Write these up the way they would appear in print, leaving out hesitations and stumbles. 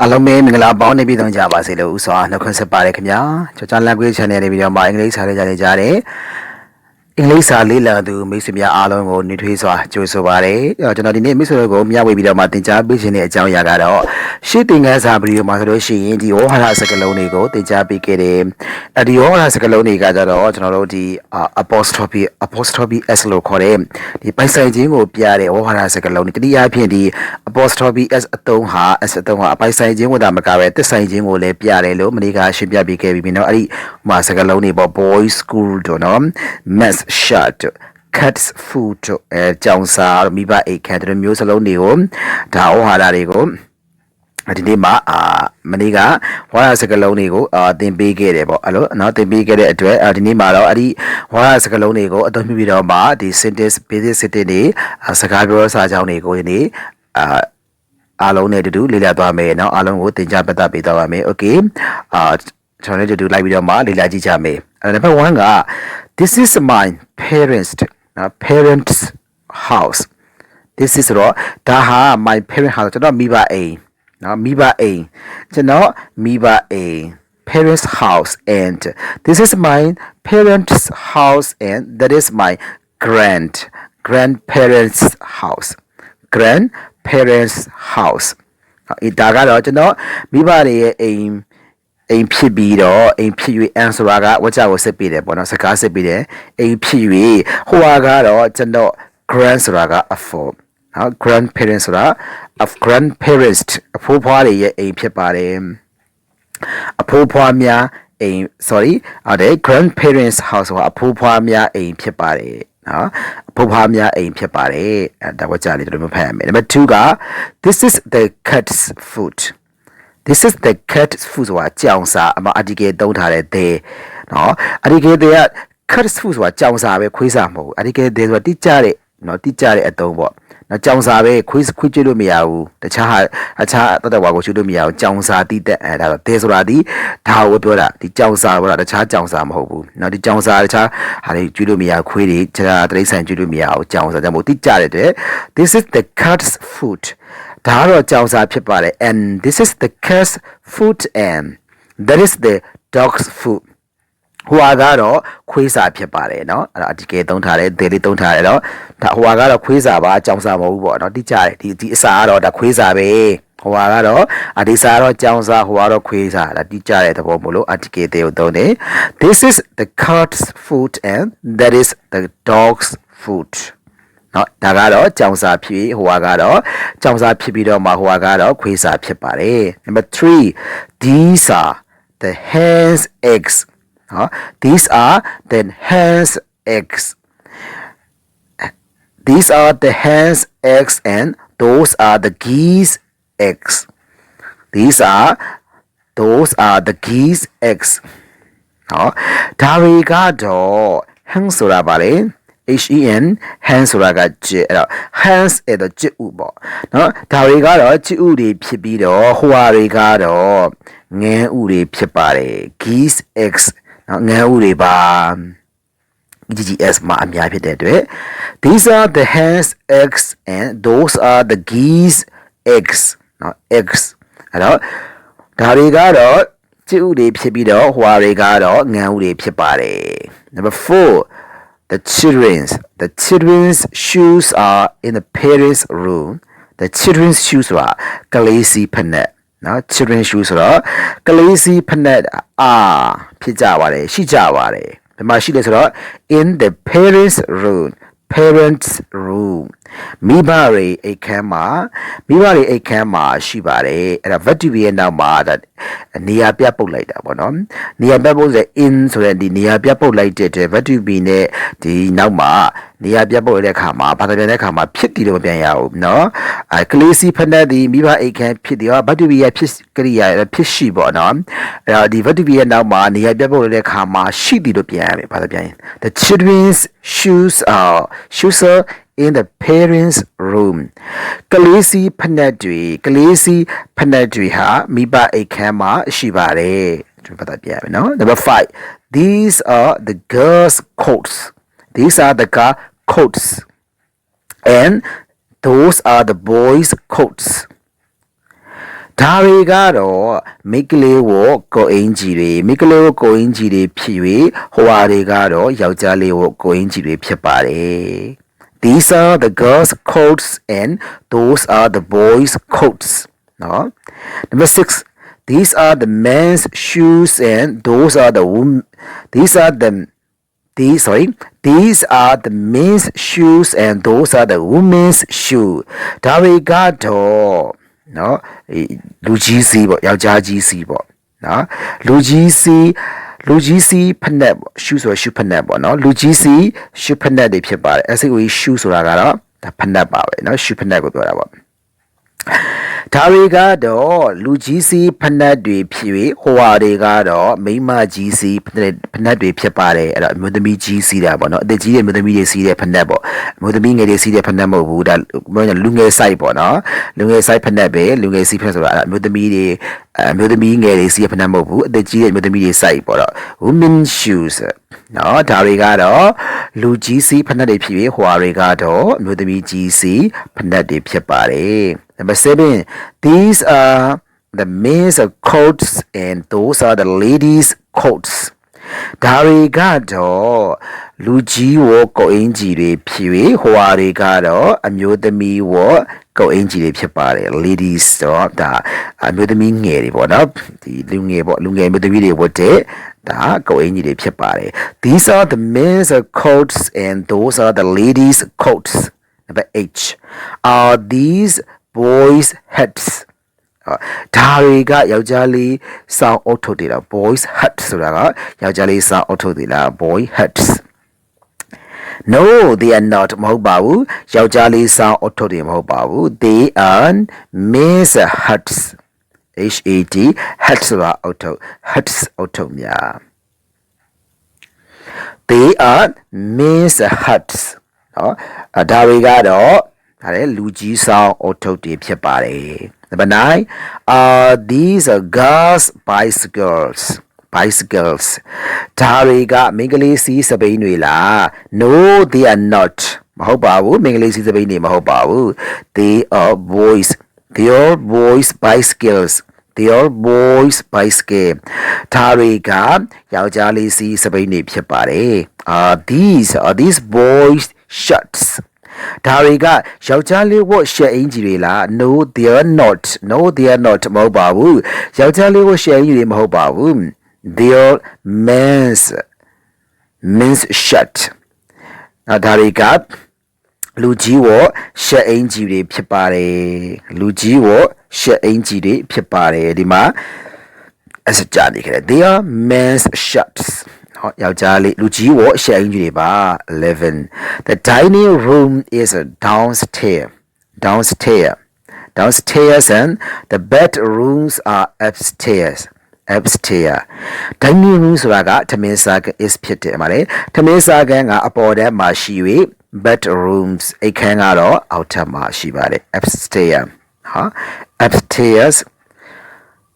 အားလုံးပဲမင်္ဂလာပေါင်းနေပြီတော့ကြပါစေလို့ဥစွာနှုတ်ခွန်းဆက်ပါရခင်ဗျာကျွန်တော် language channel နေပြီးတော့မှာအင်္ဂလိပ်စာလေးကြားနေကြတယ်အင်္ဂလိပ်စာလေးလာသူမိတ်ဆွေများအားလုံးကိုနှွေးထွေးစွာကြိုဆိုပါရစေကျွန်တော်ဒီနေ့မိတ်ဆွေတို့ကိုမျှဝေပြီးတော့မှသင်ကြားပေးခြင်းတဲ့အကြောင်းအရာကတော့ရှေ့သင်ခန်းစာဗီဒီယိုမှာဆိုလို့ရှိရင်ဒီဝေါဟာရစကားလုံးတွေကိုသင်ကြားပေးခဲ့တယ်ဒီဝေါဟာရစကားလုံးတွေကကြတော့ကျွန်တော်တို့ဒီ apostrophe s လို့ခေါ်တဲ့ဒီပိုင်ဆိုင်ခြင်းကိုပြတဲ့ဝေါဟာရစကားလုံးတွေတတိယအဖြစ်ဒီ apostrophe s အသုံးဟာပိုင်ဆိုင်ခြင်းကိုဒါမကပဲသစ္ဆိုင်ခြင်းကိုလည်းပြတယ်လို့မနေ့ကရှင်းပြပေးခဲ့ပြီးနော်အဲ့ဒီမှာစကားလုံးတွေပေါ့ boys school တို့နော် mass shut cats food ကြောင်စာမိဘအိတ်ခန့်တို့မျိုးစလုံးတွေကိုဒါဩဟာရတွေကိုဒီနေ့မှာမနေ့ကဝါရစကလုံးတွေကိုသင်ပေးခဲ့တယ်ပေါ့အဲ့လိုနော်သင်ပေးခဲ့တဲ့အတွက်ဒီနေ့မှာတော့အဲ့ဒီဝါရစကလုံးတွေကိုအသုံးပြုပြီးတော့မှဒီ sentence basic sentence တွေစကားပြောစာကြောင်းတွေကိုဒီနေ့အားလုံးနဲ့တူတူလေ့လာသွားမယ်เนาะအားလုံးကိုသင်ကြားပတ်သက်ပေးသွားပါမယ် okay ကျွန်တော်လည်းတူတူလိုက်ပြီးတော့မှလေ့လာကြည့်ကြမယ်number 1က this is my parents house this is တော့ဒါဟာ my parent house ကျွန်တော်မိဘအိမ်နော်မိဘအိမ်ကျွန်တော်မိဘအိမ် parents house and this is my parents house and that is my grandparents house grandparents house ဒါကတော့ကျွန်တော်မိဘတွေရဲ့အိမ်ဖြစ်ပြီးတော့အိမ်ဖြစ်၍အန်ဆိုတာကဝကြကိုစစ်ပေးတယ်ပေါ့နော်စကားစစ်ပေးတယ်အိမ်ဖြစ်၍ဟိုကတော့ကျွန်တော် grand ဆိုတာက a for နော် grandparents ဆိုတာ of grandparents အဖိုးဖွားတွေရဲ့အိမ်ဖြစ်ပါတယ်အဖိုးဖွားများအိမ် sorry ဟုတ်တယ် grandparents house ဆိုတာအဖိုးဖွားများအိမ်ဖြစ်ပါတယ်နော်အဖိုးဖွားများအိမ်ဖြစ်ပါတယ်ဒါဝကြလေးတို့မဖတ်ရမယ် number 2က this is the cat's food this is the cat's food ဆိုတာကြောင်စာအမ article သုံးထားတဲ့ the နော် article က cat's food ဆိုတာကြောင်စာပဲခွေးစာမဟုတ်ဘူး article ဆိုတာတိကျတဲ့နော်တိကျတဲ့အသုံးပေါ့နော်ကြောင်စာပဲခွေးကျွေးလို့မရဘူးတခြားတဝါကိုကျွေးလို့မရဘူးကြောင်စာတိတဲ့ဒါတော့တဲ့ဆိုတာဒီဒါကိုပြောတာဒီကြောင်စာပေါ့တခြားကြောင်စာမဟုတ်ဘူးနော်ဒီကြောင်စာတခြားဟာတွေကျွေးလို့မရခွေးတွေတခြားတရိတ်ဆန်ကျွေးလို့မရဘူးကြောင်စာကြောင့်မို့တိကျတဲ့ this is the cat's food ဒါတော့ကြောင်စာဖြစ်ပါတယ် and this is the cat's food and that is the dog's food ဟိုကတော့ခွေးစာဖြစ်ပါတယ်เนาะအဲ့ဒါအဒီကေသုံးထားတယ်ဒေလေးသုံးထားတယ်เนาะဒါဟိုကတော့ခွေးစာပါကြောင်စာမဟုတ်ဘူးပေါ့เนาะတိကျတယ်ဒီအစာကတော့ဒါခွေးစာပဲဟိုကတော့ဒီစာကတော့ကြောင်စာဟိုကတော့ခွေးစာဒါတိကျတဲ့သဘောမို့လို့အဒီကေသေးကိုသုံးတယ် this is the cat's food and that is the dog's food เนาะဒါကတော့ကြောင်စာဖြစ်ဟိုကတော့ကြောင်စာဖြစ်ပြီးတော့မှဟိုကတော့ခွေးစာဖြစ်ပါတယ် number 3 these are the hen's eggs these are the hen's eggs these are the hen's eggs and those are the geese eggs those are the geese eggs ဒါတွေကတော့ hen ဆိုတာပါလေhen hen ဆိုတာကကြည့်အဲ့တော့ hens အဲ့တော့ကြည့်ဥပေါ့နော်ဒါတွေကတော့ကြည့်ဥတွေဖြစ်ပြီးတော့ဟိုဟာတွေကတော့ငန်းဥတွေဖြစ်ပါတယ် geese eggs ငန်းဥတွေပါ GGS မှာအများဖြစ်တဲ့အတွက် these are the hens eggs and those are the geese eggs နော် eggs အဲ့တော့ဒါတွေကတော့ကြည့်ဥတွေဖြစ်ပြီးတော့ဟိုဟာတွေကတော့ငန်းဥတွေဖြစ်ပါတယ် number 4 the children's shoes are in the parents room the children's shoes ဆိုတာကလေးစီဖက်နက်နော် children's shoes ဆိုတော့ကလေးစီဖက်နက်ဖြစ်ကြပါတယ်ရှိကြပါတယ်ဒီမှာရှိလဲဆိုတော့ in the parents roomမိဘတွေအိတ်ခမ်းမှာရှိပါတယ်အဲ့ဒါ verb to be ရဲ့နောက်မှာနေရာပြပုတ်လိုက်တာပေါ့နော်နေရာပြပုတ်ဆို in ဆိုတဲ့ဒီနေရာပြပုတ်လိုက်တဲ့ verb to be နဲ့ဒီနောက်မှာနေရာပြပုတ်တဲ့အခါမှာဘာသာပြန်တဲ့အခါမှာဖြစ်တည်လို့မပြန်ရဘူးเนาะကလေးစီဖက်တဲ့ဒီမိဘအိတ်ခမ်းဖြစ်တယ် verb to be ရဲ့ဖြစ်ကရိယာဖြစ်ရှိပေါ့နော်အဲ့တော့ဒီ verb to be ရဲ့နောက်မှာနေရာပြပုတ်တဲ့အခါမှာရှိတည်လို့ပြန်ရမယ်ဘာသာပြန်ရင် the children's shoes are in the parents room ကလေးစီဖက်တွေဟာမိဘအိတ်ခမ်းမှာရှိပါတယ်ကျွန်တော်ပတ်ပြရမယ်နော် number 5 these are the girls coats and those are the boys coats ဒါတွေကတော့မိကလေးကိုကိုအင်ကြီးတွေမိကလေးကိုကိုအင်ကြီးတွေဖြစ်၍ဟိုဟာတွေကတော့ယောက်ျားလေးကိုကိုအင်ကြီးတွေဖြစ်ပါတယ် These are the girls coats and those are the boys coats နော် Number 6 These are the men's shoes and those are the these are the men's shoes and those are the women's shoe ဒါတွေကတော့နော်လူကြီးစီးပေါ့ယောက်ျားကြီးစီးပေါ့နော်လူကြီးစီးဖက်နက်ပေါ့ shoe ဆိုရှူဖက်နက်ပေါ့နော်လူကြီးစီးရှူဖက်နက်တွေဖြစ်ပါတယ် SOE shoe ဆိုတာကတော့ဒါဖက်နက်ပါပဲနော်ရှူဖက်နက်ကိုပြောတာပေါ့ဒါတွေကတော့လူကြီးစီးဖက်နက်တွေဖြစ်၍ဟိုဟာတွေကတော့မိန်းမကြီးစီးဖက်နက်တွေဖြစ်ပါတယ်အဲ့တော့အမျိုးသမီးကြီးစီးတာပေါ့နော်အသက်ကြီးတဲ့မျိုးသမီးတွေစီးတဲ့ဖက်နက်ပေါ့အမျိုးသမီးငယ်တွေစီးတဲ့ဖက်နက်မဟုတ်ဘူးဒါလူငယ် site ပေါ့နော်လူငယ် site ဖက်နက်ပဲလူငယ်စီးဖက်နက်ဆိုတာအမျိုးသမီးငယ်တွေစီးတဲ့ဖက်နက်မဟုတ်ဘူးအသက်ကြီးတဲ့မျိုးသမီးတွေ site ပေါ့တော့ women shoes နော်ဒါတွေကတော့လူကြီးစီးဖက်နက်တွေဖြစ်၍ဟိုဟာတွေကတော့အမျိုးသမီးကြီးစီးဖက်နက်တွေဖြစ်ပါတယ် Number 7 These are the men's coats and those are the ladies coats ဒါတွေကတော့လူကြီးဝကိုအင်ကြီးတွေဖြစ်၍ဟိုဟာတွေကတော့အမျိုးသမီးဝကိုအင်ကြီးတွေဖြစ်ပါတယ် ladies တော့ဒါအမျိုးသမီးငယ်တွေပေါ့နော်ဒီလူငယ်မျိုးသမီးတွေဝတ်တဲ့ဒါကိုအင်ကြီးတွေဖြစ်ပါတယ် These are the men's coats and those are the ladies coats Number 8 Are these boys hats ဒါတွေကယောက်ျားလေးစောင်းအုပ်ထုတ်တယ်လား boys hat ဆိုတာကယောက်ျားလေးစောင်းအုပ်ထုတ်တယ်လား boy hats No they are not မဟုတ်ပါဘူးယောက်ျားလေးစောင်းအုပ်ထုတ်တယ်မဟုတ်ပါဘူး They are men's hats HAT hats ဆိုတာအုပ်ထုတ် hats အုပ်ထုတ်များ They are men's hats နော်ဒါတွေကတော့ဒါလည်းလူကြီးဆောင်အုပ်ထုတ်တွေဖြစ်ပါတယ် Number 9 these are girls bicycles ဒါတွေကမိန်းကလေးစီးစပိန်တွေလား No they are not မဟုတ်ပါဘူးမိန်းကလေးစီးစပိန်တွေမဟုတ်ပါဘူး They are boys bicycles They are boys bicycle ဒါတွေကယောက်ျားလေးစီးစပိန်တွေဖြစ်ပါတယ် these boys shirts ဒါတွေကယောက်ျားလေးဝတ်ရှက်အင်ကြီးတွေလား No they are not မဟုတ်ပါဘူးယောက်ျားလေးဝတ်ရှက်အင်ကြီးတွေမဟုတ်ပါဘူး They are men's shirt ဒါတွေကလူကြီးဝတ်ရှက်အင်ကြီးတွေဖြစ်ပါတယ်လူကြီးဝတ်ရှက်အင်ကြီးတွေဖြစ်ပါတယ်ဒီမှာအစကြနေခဲ့တယ် They are men's shirtsယောက်ျားလေးလူကြီးဝတ်ရှက်အင်ကြီးတွေပါ11 The dining room is downstairs and the bedrooms are upstairs dining room ဆိုတာကထမင်းစားခန်း is ဖြစ်တယ်မှာလေထမင်းစားခန်းကအပေါ်ထဲမှာရှိ၍bedrooms အိမ်ခန်းကတော့အောက်ထပ်မှာရှိပါတယ်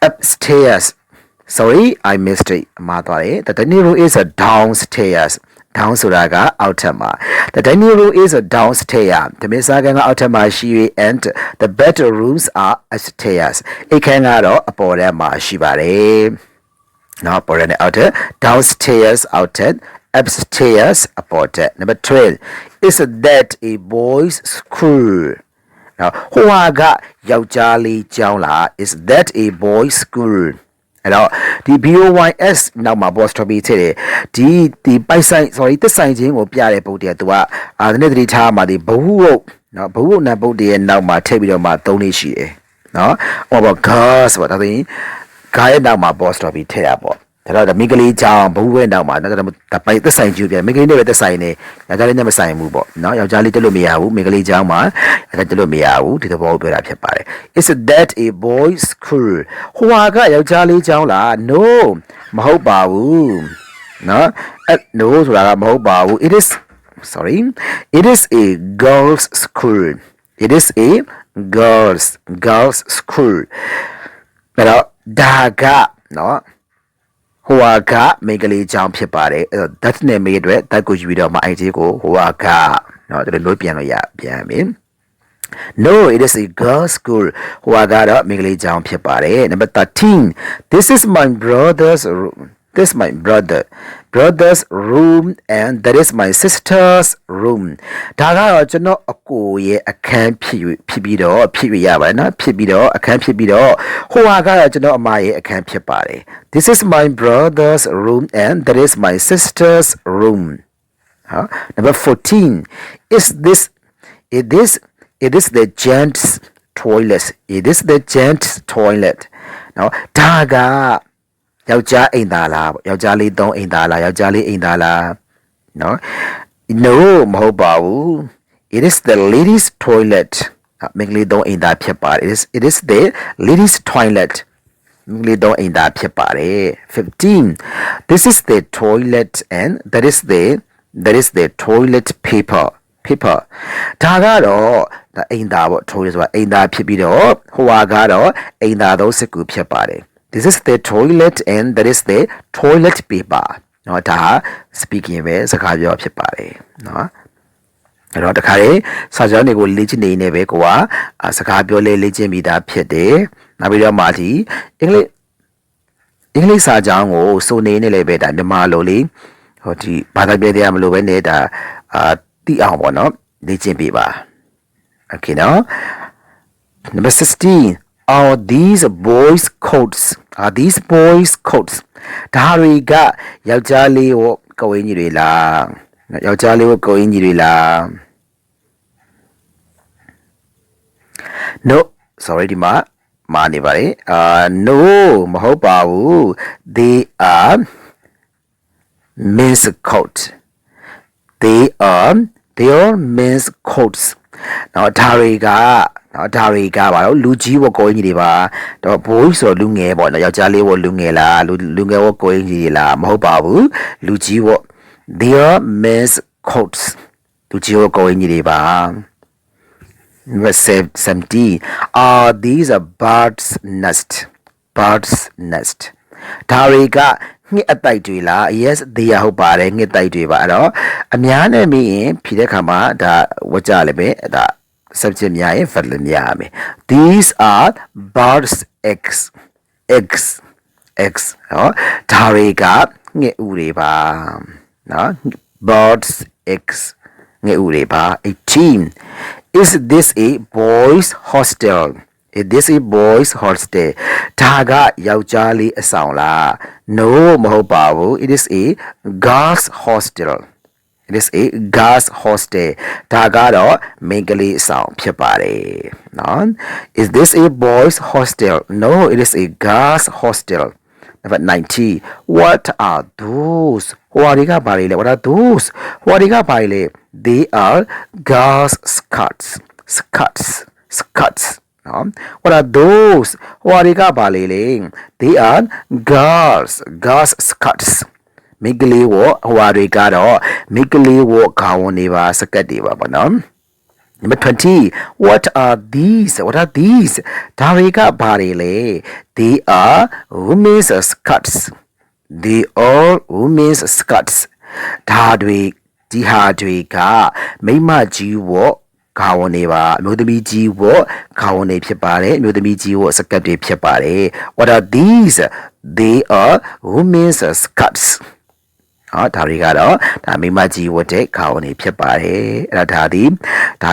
upstairs Sorry, I missed it. မှားသွားတယ် The dining room is downstairs. Down ဆိုတာကအောက်ထပ်မှာ The dining room is downstairs. တမင်စားခန်းကအောက်ထပ်မှာရှိ၍ and the bedrooms are upstairs. အိမ်ခန်းကတော့အပေါ်ထဲမှာရှိပါတယ်။နောက်ပေါ်ထဲနဲ့အောက်ထပ် downstairs အောက်ထပ် upstairs အပေါ်ထပ် Number 12 Is that a boys school? နောက်ဟိုဟာကယောက်ျားလေးကျောင်းလား Is that a boys school? အဲ့တော့ဒီ BOYS နောက်မှာ apostrophe ထည့်တယ်ဒီပိုက်ဆိုင် sorry သက်ဆိုင်ခြင်းကိုပြတဲ့ပုဒ်တဲ့သူကဒီနေ့တတိထားမှာဒီဘဟုဟုတ်နော်ဘဟုဟုတ်နဲ့ပုဒ်တဲ့နောက်မှာထည့်ပြီးတော့မှသုံးလေးရှိတယ်နော်ဟောပေါ့ girls ပေါ့ဒါဆိုရင် guy ရဲ့နောက်မှာ apostrophe ထည့်ရပေါ့ဒါတော့မိကလေးကြောင့်ဘဟုရဲ့နောက်မှာဒါပိုက်သက်ဆိုင်ခြင်းပြမိကလေးနဲ့ပဲသက်ဆိုင်နေယောက်ျားလေးနဲ့မဆိုင်ဘူးပေါ့နော်ယောက်ျားလေးတက်လို့မရဘူးမိကလေးကြောင့်မှာယောက်ျားတက်လို့မရဘူးဒီသဘောကိုပြောတာဖြစ်ပါတယ် Is that a boys school ဟိုဟာကယောက်ျားလေးကြောင့်လား No မဟုတ်ပါဘူးနော်No ဆိုတာကမဟုတ်ပါဘူး It is a girls school It is a girls school အဲ့တော့ဒါကနော်ဟိုဟာကမိန်းကလေးကြောင့်ဖြစ်ပါတယ်အဲ့တော့ that နဲ့မေးအတွက် that ကိုယူပြီးတော့မှ IT ကိုဟိုဟာကเนาะဒီလိုပြန်လို့ရပြန်ပြီ No, it is a girls' school. ဟိုကတော့မိန်းကလေးကျောင်းဖြစ်ပါတယ် Number 13. This is my brother's room. This is my brother's room and that is my sister's room. ဒါကတော့ကျွန်တော်အကိုရဲ့အခန်းဖြစ်ပြီးတော့ဖြစ်ရပါတယ်နော်ဖြစ်ပြီးတော့အခန်းဖြစ်ပြီးတော့ဟိုကတော့ကျွန်တော်အမရဲ့အခန်းဖြစ်ပါတယ် This is my brother's room and that is my sister's room. Number 14. It is the gents toilet. It is the gents toilet. နော်ဒါကယောက်ျားအိမ်သားလားယောက်ျားလေးသုံးအိမ်သားလားယောက်ျားလေးအိမ်သားလားနော် No မဟုတ်ပါဘူး It is the ladies toilet မိန်းကလေးသုံးအိမ်သားဖြစ်ပါတယ် It is the ladies toilet မိန်းကလေးသုံးအိမ်သားဖြစ်ပါတယ် 15 This is the toilet and that is the toilet paper ဒါကတော့အိမ်သားပေါ့ toilet ဆိုတာအိမ်သားဖြစ်ပြီးတော့ဟိုကတော့အိမ်သားသုံးစကူဖြစ်ပါတယ် This is the toilet and that is the toilet paper နော်ဒါ speaking ပဲစကားပြောဖြစ်ပါတယ်နော်အဲ့တော့တခါလေစာကြောင်းတွေကိုလေ့ကျင့်နေနေပဲကိုကစကားပြောလေ့ကျင့်ပြီးသားဖြစ်တယ်နောက်ပြီးတော့မှဒီအင်္ဂလိပ်စာကြောင်းကိုစုံနေနေလေပဲဒါမြန်မာလိုလေးဟိုဒီဘာသာပြန်တရားမလို့ပဲနဲ့ဒါသိအောင်ပေါ့နော်လေ့ကျင့်ပေးပါ Okay နော် Number 16 Are these boys coats ဒါတွေကယောက်ျားလေးကိုကိုယ်ကြီးတွေလားယောက်ျားလေးကိုကိုယ်ကြီးတွေလား No sorry ဒီမှာမာနေပါတယ်No မဟုတ်ပါဘူး They are men's coat They are men's coats နော်ဒါတွေကပါတော့လူကြီးဝကိုင်းကြီးတွေပါတော့ boy ဆိုလူငယ်ပေါ့နော်ယောက်ျားလေးဝလူငယ်လားလူငယ်ဝကိုင်းကြီးလားမဟုတ်ပါဘူးလူကြီးဝ they are men's coats လူကြီးဝကိုင်းကြီးတွေပါ Verse 17 these are birds nest ဒါတွေကငှက်အတိုက်တွေလား Yes they are ဟုတ်ပါတယ်ငှက်တိုက်တွေပါအဲ့တော့အများနဲ့မြင်ရင်ဖြေတဲ့ခါမှာဒါဝကြလည်းပဲဒါ subject များရင် verb လည်းများရမယ် These are birds eggs နော်ဒါတွေကငှက်ဥတွေပါနော် birds eggs ငှက်ဥတွေပါ 18 Is this a boys hostel Is this a boys hostel ဒါကယောက်ျားလေးအဆောင်လား No မဟုတ်ပါဘူး It is a girls hostel It is a girls hostel ဒါကတော့မိန်းကလေးအဆောင်ဖြစ်ပါတယ်နော် Is this a boys hostel No it is a girls hostel Number 90 What are those ဟိုတွေကဘာလဲ What are those ဟိုတွေကဘာလဲ They are girls skirts What are those ဟိုတွေကဘာလဲ They are girls skirts မိကလေးဝဟိုတွေကတော့မိကလေးဝခေါင်းနေပါစကတ်တွေပါပေါ့နော် Number 20 What are these ဒါတွေကဘာတွေလဲ They are women's skirtsဒါတွေဒီဟာတွေကမိမကြီးဝခေါင်းနေပါအမျိုးသမီးကြီးဝခေါင်းနေဖြစ်ပါတယ်အမျိုးသမီးကြီးဝစကတ်တွေဖြစ်ပါတယ် What are these They are women's skirtsဒါတွေကတော့ဒါမိမကြီးဝတ်တဲ့ခေါင်းနေဖြစ်ပါတယ်အဲ့ဒါ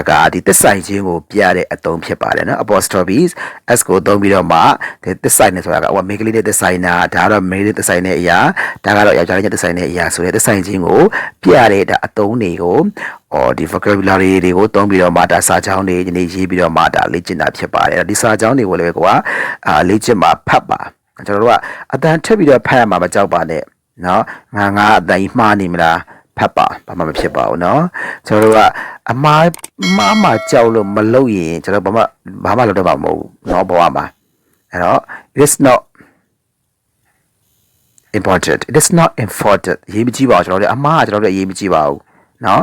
ကဒီသစ္ဆိုင်ခြင်းကိုပြတဲ့အသုံးဖြစ်ပါတယ်နော် apostrophes s ကိုသုံးပြီးတော့မှသစ္ဆိုင်နေဆိုတာကဟိုမိန်းကလေးနဲ့သစ္ဆိုင်တာဒါကတော့မိန်းကလေးသစ္ဆိုင်တဲ့အရာဒါကတော့ယောက်ျားလေးနဲ့သစ္ဆိုင်တဲ့အရာဆိုတဲ့သစ္ဆိုင်ခြင်းကိုပြတဲ့ဒါအသုံးတွေကိုဒီ vocabulary တွေကိုသုံးပြီးတော့မှဒါစာကြောင်းတွေဒီနေ့ရေးပြီးတော့မှဒါလေ့ကျင့်တာဖြစ်ပါတယ်ဒီစာကြောင်းတွေကိုလည်းကိုကလေ့ကျင့်မှာဖတ်ပါကျွန်တော်တို့ကအတန်ထက်ပြီးတော့ဖတ်ရမှာမကြောက်ပါနဲ့နော်ငါအတန်ကြီးမှားနေမလားဖတ်ပါဘာမှမဖြစ်ပါဘူးနော်ကျွန်တော်တို့ကအမှားကြောက်လို့မလုပ်ရင်ကျွန်တော်ဘာမှလုပ်တော့မှာမဟုတ်ဘူးနော်ဘဝမှာအဲ့တော့ it is not important ရေးမကြည့်ပါဘူးကျွန်တော်တို့အမှားကျွန်တော်တို့ရေးမကြည့်ပါဘူး နော်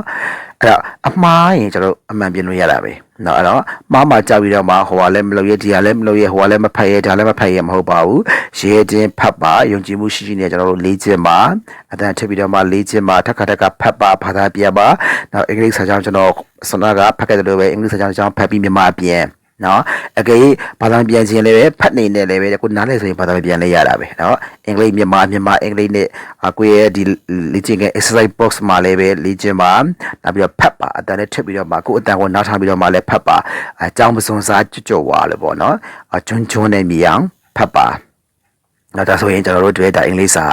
အဲ့တော့အမှားရင်ကျွန်တော်အမှန်ပြင်လို့ရတာပဲနော်အဲ့တော့မှားမှကြောက်ပြီးတော့မှဟိုကလည်းမလုပ်ရဒီကလည်းမလုပ်ရဟိုကလည်းမဖတ်ရဒါလည်းမဖတ်ရမဟုတ်ပါဘူးရဲချင်းဖတ်ပါယုံကြည်မှုရှိရှိနဲ့ကျွန်တော်တို့လေ့ကျင့်ပါအတန်ထပ်ပြီးတော့မှလေ့ကျင့်ပါထပ်ခါထပ်ခါဖတ်ပါဘာသာပြန်ပါနောက်အင်္ဂလိပ်စာကြောင်းကျွန်တော်ဆွမ်းနာကဖတ်ခဲ့တယ်လို့ပဲအင်္ဂလိပ်စာကြောင်းဖတ်ပြီးမြန်မာပြန်နော်အကယ်၍ဘာသာပြန်ခြင်းလည်းပဲဖတ်နေတယ်လည်းပဲကိုနားလဲဆိုရင်ဘာသာပြန်လဲရတာပဲနော်အင်္ဂလိပ်မြန်မာအင်္ဂလိပ်နဲ့ကိုရဲ့ဒီလေ့ကျင့်တဲ့ exercise box မှာလည်းပဲလေ့ကျင့်ပါနောက်ပြီးတော့ဖတ်ပါအတန်နဲ့ထပ်ပြီးတော့မှကိုအတန်ကိုနားထားပြီးတော့မှလည်းဖတ်ပါအကြောင်းမစွန်စားကြော်ဝါလို့ပေါ့နော်ကျွန်းနဲ့မြအောင်ဖတ်ပါနောက်ဒါဆိုရင်ကျွန်တော်တို့တွေ့တာအင်္ဂလိပ်စာ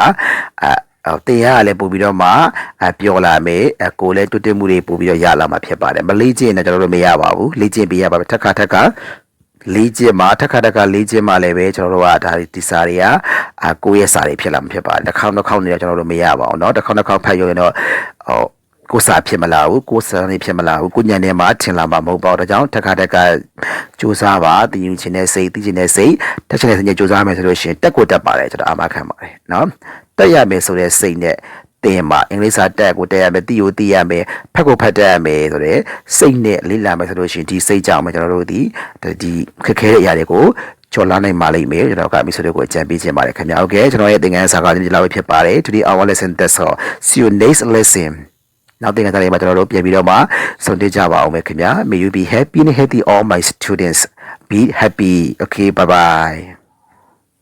တင်ရလည်းပို့ပြီးတော့မှပြောလာမယ်ကိုလည်းတွတ်တက်မှုတွေပို့ပြီးတော့ရလာမှာဖြစ်ပါတယ်မလေးကျင့်တော့ကျွန်တော်တို့မရပါဘူးလေးကျင့်ပေးရပါမယ်ထက်ခါလေးကျင့်မှာထက်ခါလေးကျင့်မှာလည်းပဲကျွန်တော်တို့ကဒါဒီစာတွေကကိုရဲ့စာတွေဖြစ်လာမှာဖြစ်ပါတယ်တစ်ခေါက်နေတော့ကျွန်တော်တို့မရပါဘူးเนาะတစ်ခေါက်ဖတ်ရရင်တော့ကိုစာဖြစ်မလားဘူးကိုစာနေဖြစ်မလားဘူးကိုညံနေမှာထင်လာမှာမဟုတ်ပါဘူးဒါကြောင့်ထက်ခါစူးစမ်းပါတည်ယူခြင်းနဲ့စိတ်တည်ခြင်းနဲ့စိတ်တက်ချင်တဲ့စိတ်နဲ့စူးစမ်းမယ်ဆိုလို့ရှိရင်တက်ကိုတက်ပါတယ်ကျွန်တော်အာမခံပါတယ်เนาะတက်ရမယ်ဆိုတဲ့စိတ်နဲ့တင်မှာအင်္ဂလိပ်စာတက်ကိုတက်ရမယ်တီကိုတီးရမယ်ဖတ်ကိုဖတ်တတ်ရမယ်ဆိုတဲ့စိတ်နဲ့လေ့လာမယ်ဆိုလို့ရှိရင်ဒီစိတ်ကြောင့်ကျွန်တော်တို့ဒီခက်ခဲတဲ့အရာတွေကိုကျော်လာနိုင်ပါလိမ့်မယ်ကျွန်တော်ကမိတ်ဆွေတို့ကိုအကြံပေးခြင်းပါတယ်ခင်ဗျာโอเคကျွန်တော်ရဲ့သင်ခန်းစာကဒီလောက်ပဲဖြစ်ပါတယ် Today our lesson that's all see you next lesson နောက်သင်ခန်းစာလေးမှာကျွန်တော်တို့ပြန်ပြီးတော့မှဆုံတွေ့ကြပါအောင်မယ်ခင်ဗျာ May you be happy and healthy all my students be happy okay bye bye